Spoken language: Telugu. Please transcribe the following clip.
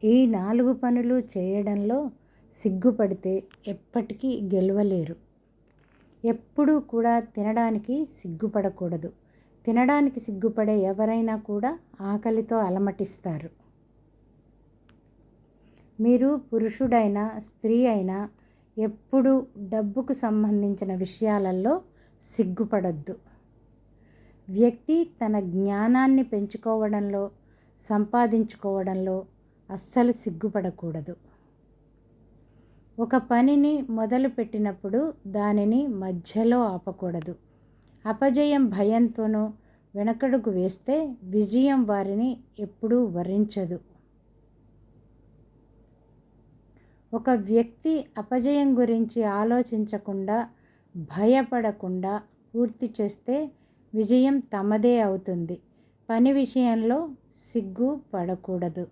ఈ 4 పనులు చేయడంలో సిగ్గుపడితే ఎప్పటికీ గెలవలేరు. ఎప్పుడూ కూడా తినడానికి సిగ్గుపడకూడదు. తినడానికి సిగ్గుపడే ఎవరైనా కూడా ఆకలితో అలమటిస్తారు. మీరు పురుషుడైనా స్త్రీ అయినా ఎప్పుడూ డబ్బుకు సంబంధించిన విషయాలలో సిగ్గుపడొద్దు. వ్యక్తి తన జ్ఞానాన్ని పెంచుకోవడంలో, సంపాదించుకోవడంలో అస్సలు సిగ్గుపడకూడదు. ఒక పనిని మొదలుపెట్టినప్పుడు దానిని మధ్యలో ఆపకూడదు. అపజయం భయంతోనో వెనకడుగు వేస్తే విజయం వారిని ఎప్పుడూ వరించదు. ఒక వ్యక్తి అపజయం గురించి ఆలోచించకుండా, భయపడకుండా పూర్తి చేస్తే విజయం తమదే అవుతుంది. పని విషయంలో సిగ్గు పడకూడదు.